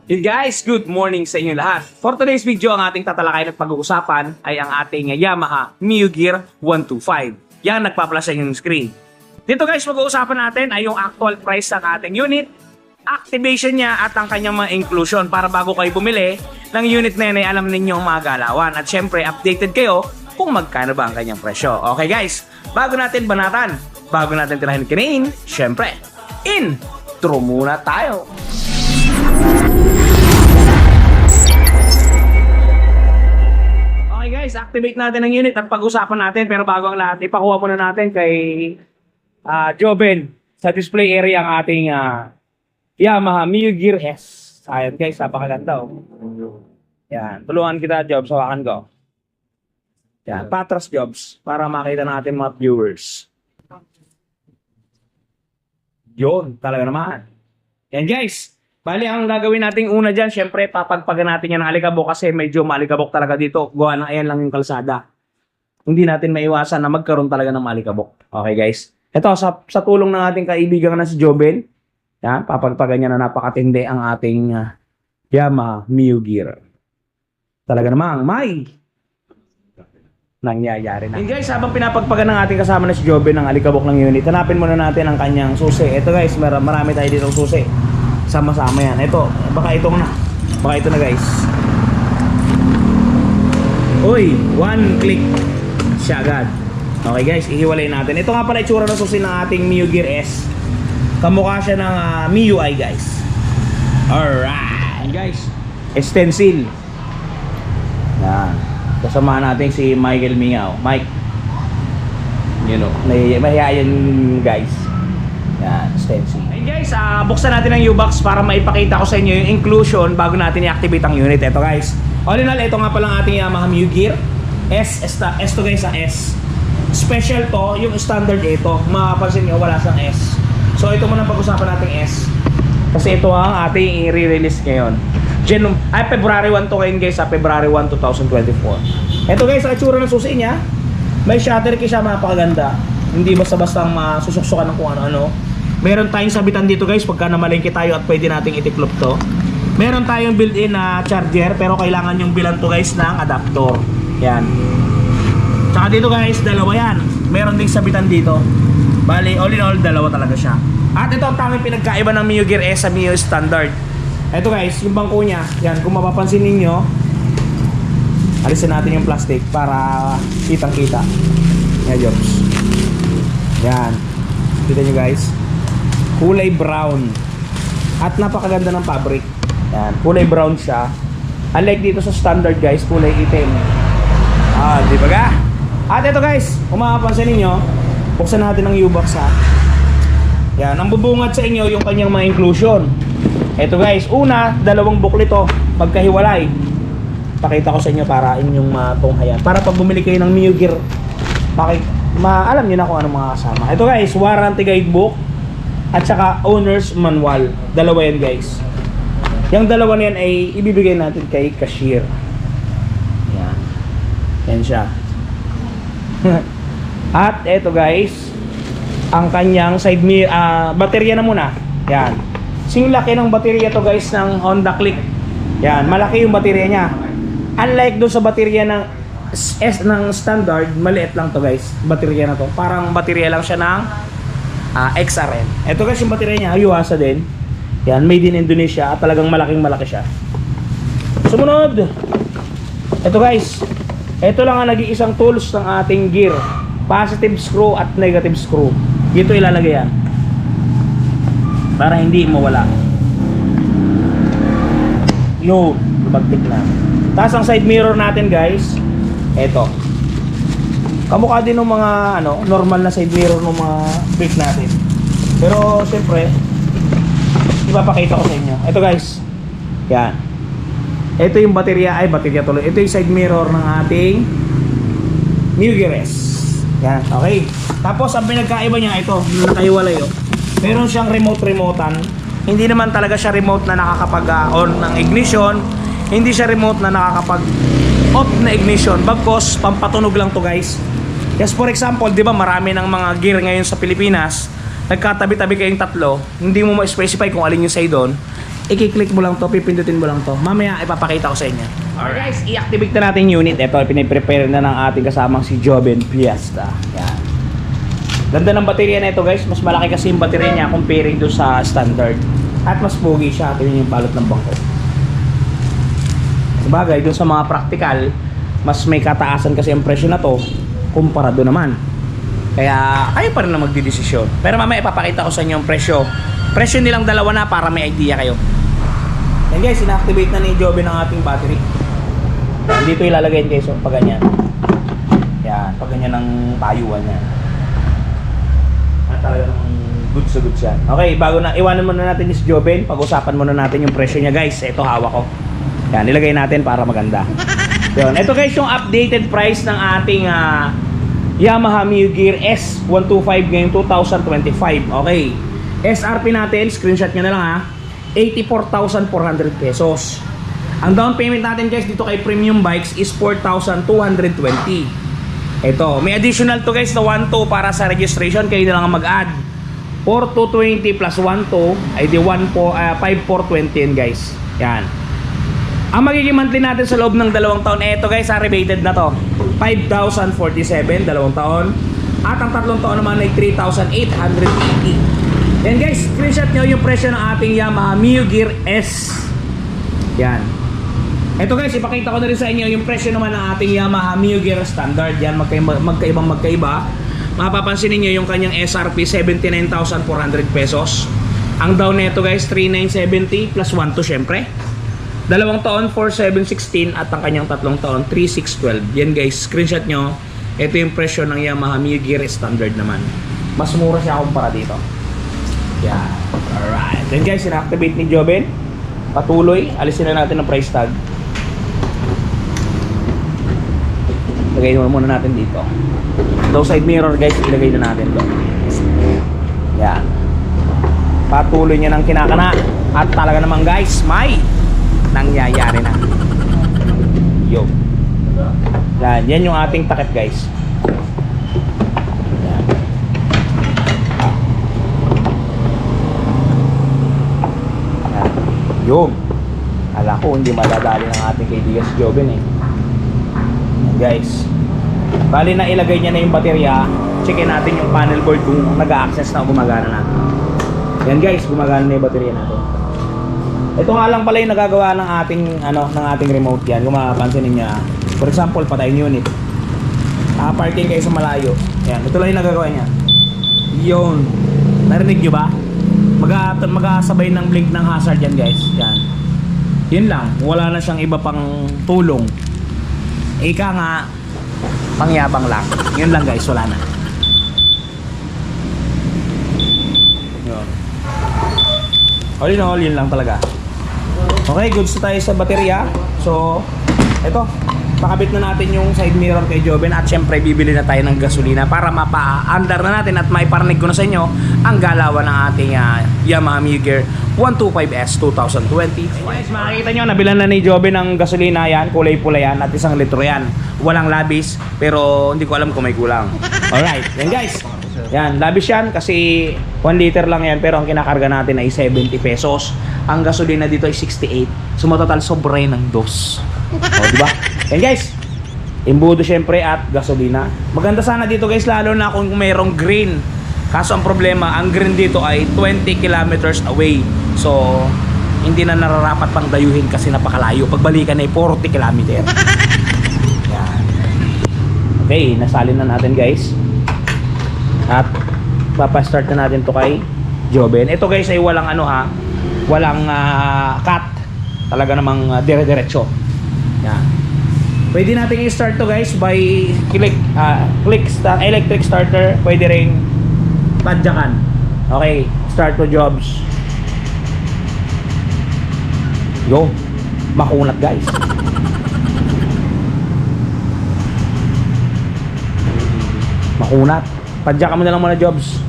Hey guys, good morning sa inyo lahat. For today's video, ang ating tatalakayin at pag-uusapan ay ang ating Yamaha Mio Gear 125. Yan, nagpa-flash sa inyong screen. Dito guys, pag-uusapan natin ay yung actual price ng ating unit, activation niya at ang kanyang mga inclusion para bago kayo bumili ng unit na yun ay alam ninyo ang mga galawan. At syempre, updated kayo kung magkano ba ang kanyang presyo. Okay guys, bago natin banatan, bago natin tirahin kinain, syempre, intro muna tayo. Okay guys, activate natin ang unit at pag-usapan natin. Pero bago ang lahat, ipakuha muna natin kay Joven sa display area ang ating Yamaha Mio Gear S. Ayan guys, napakaganda oh. Yan, tulungan kita Jobs, hawakan ko. Yan, patras Jobs para makita natin mga viewers. Yun, talaga naman. Yan guys. Bali, ang gagawin nating una dyan, syempre, papagpagan natin yan ng alikabok kasi medyo malikabok talaga dito. Gawa na ayan lang yung kalsada. Hindi natin maiwasan na magkaroon talaga ng malikabok. Okay, guys? Ito, sa tulong ng ating kaibigan na si Joven, yan, papagpagan niya na napakatindi ang ating Yamaha Mio Gear. Talaga namang may nangyayari na. And guys, habang pinapagpagan ng ating kasama na si Joven ng alikabok ng unit, hanapin muna natin ang kanyang susi. Ito guys, marami tayo dito susi. Sama-sama yan. Ito, baka itong na. Baka ito na guys. Uy, one click siya agad. Okay guys, ihiwalay natin. Ito nga pala itsura ng susi ng ating Mio Gear S. Kamukha siya ng MIUI guys. Alright. Guys, stencil. Yan. Kasama natin si Michael Mingaw. Mike. You know, mahihayan guys. Yan, stencil. Hey guys, buksan natin ang U-Box para maipakita ko sa inyo yung inclusion bago natin i-activate ang unit. Ito guys. All in all, ito nga palang ating Yamaha Mio Gear S to guys, S. Special to, yung standard ito. Mapapansin nyo, wala sang S. So ito muna pag-usapan natin S. Kasi ito ang ating i-release ngayon. February 1 to ngayon guys, February 1, 2024. Ito guys, ang itsura ng susi niya. May shutter key siya, mapakaganda. Hindi basta-basta masusuksukan ng kung ano-ano. Meron tayong sabitan dito guys pagka namalengke tayo at pwede nating itiklop to. Meron tayong built-in na charger pero kailangan yung bilan to guys ng adapter. Yan. Tsaka dito guys, dalawa yan. Meron ding sabitan dito. Bali, all in all, dalawa talaga siya. At ito ang tanging pinagkaiba ng Mio Gear S sa Mio Standard. Ito guys, yung bangko niya. Yan, kung mapapansin ninyo, alisin natin yung plastic para kitang-kita. Yan, Jobs. Yan. Kita nyo guys. Kulay brown. At napakaganda ng fabric. Yan, kulay brown siya. Unlike dito sa standard guys, kulay itim. Di ba ga? At ito guys, kung mapapansin ninyo, buksan natin ang U-Box ha. Yan, ang bubungad sa inyo yung kanyang mga inclusion. Ito guys, una, dalawang booklet to, pagkahiwalay. Pakita ko sa inyo para inyong matunghayan. Para pag bumili kayo ng Mio Gear, alam nyo na kung anong mga kasama. Ito guys, warranty guidebook at saka owner's manual. Dalawa yan guys. Yung dalawa na yan ay ibibigay natin kay cashier. Yan. Yan siya. At ito guys, ang kanyang side mirror, baterya na muna. Yan. Sing laki ng baterya to guys ng Honda Click. Yan, malaki yung baterya niya. Unlike doon sa baterya ng S ng standard, maliit lang to guys. Baterya na to. Parang baterya lang siya ng XRM. Ito guys yung baterya niya, Yuasa din. Yan, made in Indonesia at talagang malaking malaki siya. Sumunod. Ito guys. Ito lang ang nag-iisang tools ng ating gear. Positive screw at negative screw. Dito ilalagay yan. Para hindi mawala. Yo, bagtik na. Tapos ang side mirror natin guys, eto. Kamukha din ng mga normal na side mirror ng mga brake natin. Pero siyempre, ipapakita ko sa inyo. Ito guys. Yan. Ito yung baterya, baterya tuloy. Ito yung side mirror ng ating Mio Gear S. Yan, okay. Tapos ang pinagkaiba niya ito, nakahiwalay oh. Meron siyang remote-remotean. Hindi naman talaga siya remote na nakakapag-on ng ignition. Hindi siya remote na nakakapag-off na ignition. Bagkos, pampatunog lang to guys. Yes, for example, di ba marami ng mga gear ngayon sa Pilipinas, nagkatabi-tabi kayong tatlo, hindi mo ma-specify kung alin yung say doon. i-click mo lang to, pipindutin mo lang to. Mamaya ipapakita ko sa inyo. Alright guys, i-activate na natin yung unit. Ito, piniprepare na ng ating kasamang si Joven Fiesta. Yan. Ganda ng baterya na ito guys. Mas malaki kasi yung baterya niya comparing do sa standard. At mas pogi siya. Tingnan yung balot ng bangko. Sabagay, dun sa mga practical, mas may kataasan kasi ang presyo na to kumpara doon naman. Kaya kayo pa rin na magdidesisyon. Pero mamaya ipapakita ko sa inyo yung presyo. Presyo nilang dalawa na para may idea kayo. Yan guys, ina-activate na ni Joven ang ating battery. Dito ilalagay guys, so, pag ganyan. Yan, pag ganyan ang tayuan niya. At talaga namang good sa good yan. Okay, bago na, iwanan muna natin si Joven. Pag-usapan muna natin yung presyo niya guys. Ito hawak ko. Yan, nilagay natin para maganda. Yun, ito guys yung updated price ng ating Yamaha Mio Gear S125 ngayong 2025. Okay. SRP natin, screenshot nyo na lang ha. 84,400 pesos. Ang down payment natin guys dito kay Premium Bikes is 4,220. Ito, may additional to guys na 1,2 para sa registration. Kayo na lang mag-add. 4,220 plus 1,2 ay di 5,420 yan guys. Yan. Ang magiging monthly natin sa loob ng 2 taon, eto guys, rebated na to. 5,047, 2 taon. At ang 3 taon naman ay 3,880. Yan guys, screenshot nyo yung presyo ng ating Yamaha Mio Gear S. Yan. Ito guys, ipakita ko na rin sa inyo yung presyo naman ng ating Yamaha Mio Gear Standard. Yan, magkaiba. Mapapansin niyo yung kanyang SRP 79,400 pesos. Ang down nito guys 3,970 plus 1,2 syempre. 2 taon 4,716 at ang kanyang 3 taon 3,612. Yan guys, screenshot nyo. Ito yung presyo ng Yamaha Mio Gear Standard naman. Mas mura siya kumpara dito. Yan. Alright. Then guys, ina-activate ni Joven. Patuloy, alisin na natin ang price tag. Lagay muna natin dito. Ito side mirror guys, ilagay na natin doon. Yan. Patuloy niya ng kinakana. At talaga naman guys, may nangyayari na. Yo. Yan yung ating takip guys. Yan. Yan. Yo. Ala ko hindi madadali ng ating kaibigan si Joven eh. Yan guys. Bali na ilagay niya na yung baterya. Checkin natin yung panel board kung nag-a-access na o gumagana na. Yan guys, gumagana na yung baterya natin. Ito nga lang pala yung nagagawa ng ating remote yan. Kung mapapansin niyo, for example, patayin unit. Parking kayo sa malayo. Yan, ito lang yung nagagawa niya. Yun. Narinig nyo ba? Mag-asabay ng blink ng hazard yan guys. Yan. Yun lang. Wala na siyang iba pang tulong. Ika nga, pangyabang lang. Yun lang guys, wala na. Yun. All in all, yun lang talaga. Okay, goods na tayo sa baterya. So, eto, pakabit na natin yung side mirror kay Joven. At syempre, bibili na tayo ng gasolina para mapa-under na natin at maiparinig ko na sa inyo ang galawan ng ating Yamaha Mio Gear 125S 2020. Guys, makikita nyo, nabilan na ni Joven ng gasolina yan. Kulay pula yan at 1 litro yan. Walang labis, pero hindi ko alam kung may kulang. Alright, yan guys. Yan, labis yan kasi 1 liter lang yan, pero ang kinakarga natin ay 70 pesos. Ang gasolina dito ay 68. So total sobra ng 2. O, diba? Yan guys. Imbudo syempre at gasolina. Maganda sana dito guys, lalo na kung mayroong green. Kaso ang problema, ang green dito ay 20 kilometers away. So, hindi na nararapat pang dayuhin kasi napakalayo. Pagbalikan ay 40 kilometer. Yan. Okay, nasalin na natin guys. At papastart na natin to kay Joven. Ito guys ay walang walang cut. Talaga namang dire-diretso. Yan. Pwede natin i-start to guys by click electric starter. Pwede ring padyakan. Okay, start to jobs. Yo, makunat guys. Makunat. Padyakan mo na lang muna jobs.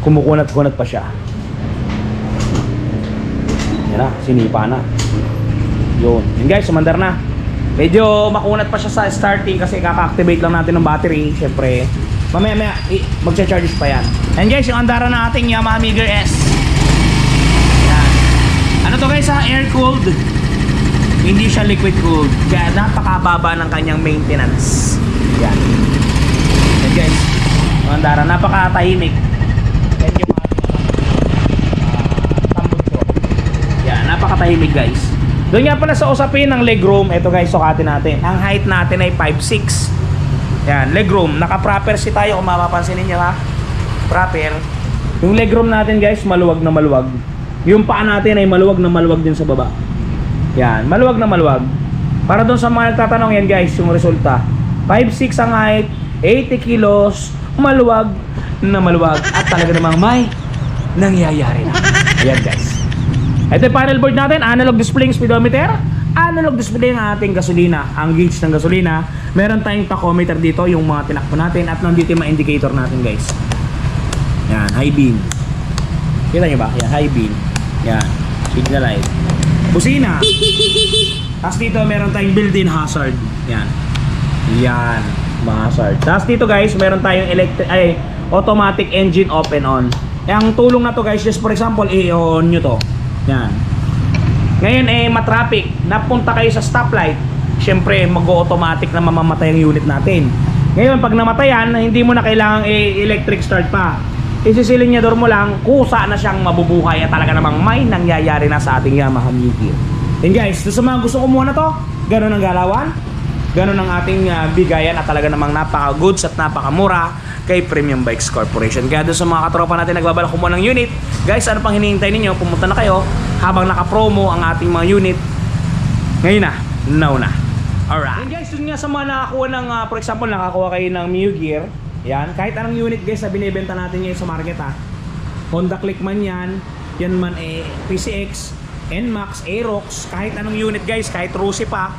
Kumukunat-kunat pa siya. Yan na, sinipa na. Yun. Yun guys, sumandar na. Medyo makunat pa siya sa starting kasi kaka-activate lang natin ng battery. Siyempre, mamaya magcha-charges pa yan. And guys, yung andara na ating Yamaha Mio Gear S. Yan. Ano to guys ha? Air cooled. Hindi siya liquid cooled. Kaya napakababa ng kanyang maintenance. Yan. Yan guys. Mga Andara, napakatahimik. Yan yung tambutso. Yan, napakatahimik guys. Doon nga pala sa usapin ng legroom. Ito guys, sukatin natin. Ang height natin ay 5'6". Yan, legroom. Naka-proper si tayo kung mapapansin ninyo ha. Proper. Yung legroom natin guys, maluwag na maluwag. Yung paa natin ay maluwag na maluwag din sa baba. Yan, maluwag na maluwag. Para doon sa mga nagtatanong yan guys, yung resulta. 5'6" ang height, 80 kilos, maluwag na maluwag. At talaga namang may nangyayari na. Ayan guys. Ito yung panel board natin, analog display speedometer. Analog display ang ating gasolina, ang gauge ng gasolina. Meron tayong tachometer dito, yung mga tinakbo natin. At nandito yung mga indicator natin guys. Yan, high beam. Kita nyo ba? Yan, high beam. Yan, signal light. Busina. Tapos dito meron tayong built-in hazard. Yan. Yan, hazard. Tapos dito guys, meron tayong automatic engine off and on. Ang tulong na to guys, just for example, i-on nyo to. Yan. Ngayon matraffic, napunta kayo sa stoplight. Siyempre, mag-automatic na mamamatay ang unit natin. Ngayon, pag namatayan, hindi mo na kailangang electric start pa. Isisilinyador mo lang, kusa na siyang mabubuhay at talaga namang may nangyayari na sa ating Yamaha Mio Gear. And guys, sa mga gusto kumuha na to, ganun ang galawan, ganun ang ating bigayan at talaga namang napaka-goods at napakamura kay Premium Bikes Corporation. Kaya doon sa mga katropa natin nagbabalak kumuha ng unit, guys, ano pang hinihintay ninyo? Pumunta na kayo habang naka-promo ang ating mga unit. Ngayon na, now na. Alright. And guys, yun nga sa mga nakakuha ng, for example, nakakuha kayo ng Mio Gear. Yan, kahit anong unit guys na binibenta natin ngayon sa market ha. Honda Click man yan, yan man PCX, NMAX, Aerox, kahit anong unit guys, kahit Rusi pa.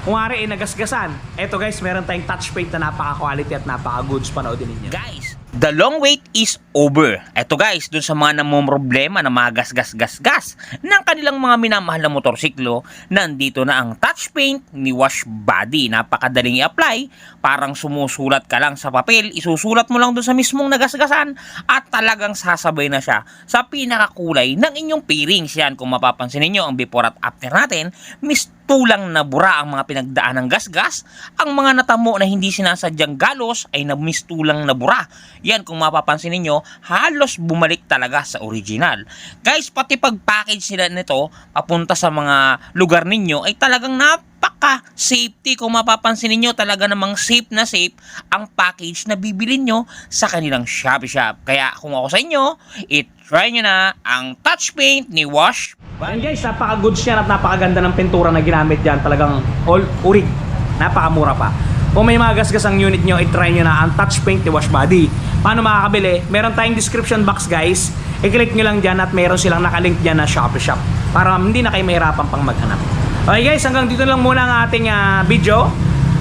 Kung ari nagasgasan. Eto guys, meron tayong touchpad na napaka-quality at napaka-goods, panoodin ninyo. Guys, the long wait is over. Eto guys, dun sa mga namumroblema na mga gas-gas-gas-gas ng kanilang mga minamahal na motorsiklo, nandito na ang touch paint ni Wash Body. Napakadaling i-apply, parang sumusulat ka lang sa papel, isusulat mo lang dun sa mismong nagasgasan at talagang sasabay na siya sa pinakakulay ng inyong pairings. Yan, kung mapapansin niyo ang before at after natin, mistulang na bura ang mga pinagdaan ng gasgas, ang mga natamo na hindi sinasadyang galos ay namistulang na bura. Yan, kung mapapansin niyo, halos bumalik talaga sa original. Guys, pati pag-package nila nito papunta sa mga lugar ninyo ay talagang napaka-safety. Kung mapapansin niyo, talaga namang safe na safe ang package na bibilin nyo sa kanilang Shopee Shop. Kaya kung ako sa inyo, i-try nyo na ang touch paint ni Wash. And guys, napaka-goods yan at napakaganda ng pintura na ginamit dyan. Talagang all urig. Napakamura pa. Kung may mga gasgas ang unit nyo, i-try nyo na ang touch paint ni Wash Body. Paano makakabili? Meron tayong description box guys. I-click nyo lang dyan at meron silang nakalink dyan na Shopee Shop. Para hindi na kayo mahirapan pang maghanap. Okay guys, hanggang dito lang muna ang ating video.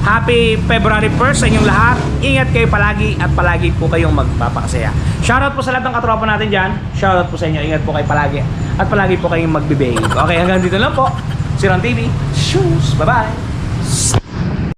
Happy February 1st sa inyong lahat. Ingat kayo palagi at palagi po kayong magpapakasaya. Shoutout po sa lahat ng katropa natin dyan. Shoutout po sa inyo. Ingat po kayo palagi at palagi po kayong magbibehave. Okay, hanggang dito lang po. Si Ron TV. Shoes. Bye-bye.